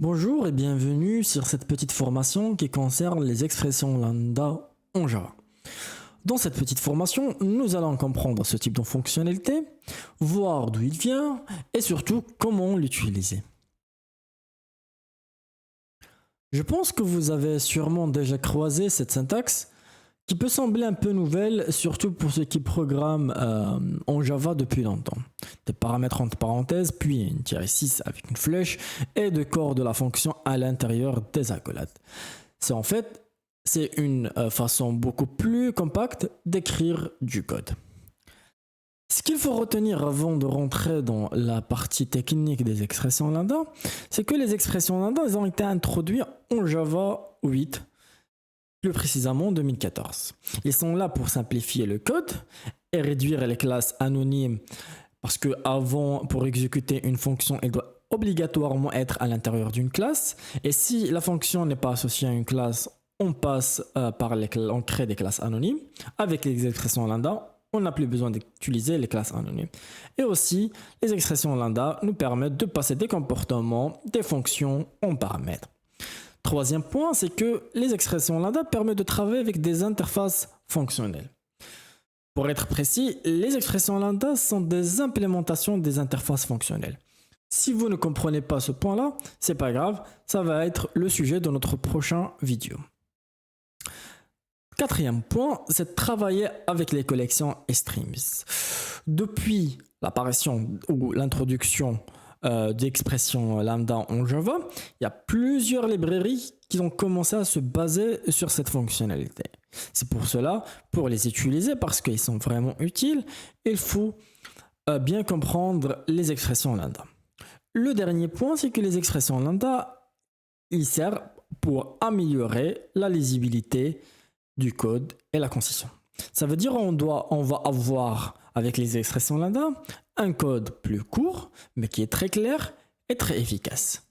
Bonjour et bienvenue sur cette petite formation qui concerne les expressions lambda en Java. Dans cette petite formation, nous allons comprendre ce type de fonctionnalité, voir d'où il vient et surtout comment l'utiliser. Je pense que vous avez sûrement déjà croisé cette syntaxe qui peut sembler un peu nouvelle, surtout pour ceux qui programment en Java depuis longtemps. Des paramètres entre parenthèses, puis une tirée 6 avec une flèche et de corps de la fonction à l'intérieur des accolades. C'est une façon beaucoup plus compacte d'écrire du code. Ce qu'il faut retenir avant de rentrer dans la partie technique des expressions lambda, c'est que les expressions lambda elles ont été introduites en Java 8, plus précisément en 2014. Ils sont là pour simplifier le code et réduire les classes anonymes parce que avant, pour exécuter une fonction, elle doit obligatoirement être à l'intérieur d'une classe. Et si la fonction n'est pas associée à une classe, on on crée des classes anonymes. Avec les expressions lambda, on n'a plus besoin d'utiliser les classes anonymes. Et aussi, les expressions lambda nous permettent de passer des comportements, des fonctions en paramètres. Troisième point, c'est que les expressions lambda permettent de travailler avec des interfaces fonctionnelles. Pour être précis, les expressions lambda sont des implémentations des interfaces fonctionnelles. Si vous ne comprenez pas ce point-là, c'est pas grave, ça va être le sujet de notre prochain vidéo. Quatrième point, c'est de travailler avec les collections et streams. Depuis l'apparition ou l'introduction d'expressions lambda en Java, il y a plusieurs librairies qui ont commencé à se baser sur cette fonctionnalité. C'est pour cela, pour les utiliser, parce qu'ils sont vraiment utiles, il faut bien comprendre les expressions lambda. Le dernier point, c'est que les expressions lambda, ils servent pour améliorer la lisibilité du code et la concision. Ça veut dire on va avoir avec les expressions lambda un code plus court, mais qui est très clair et très efficace.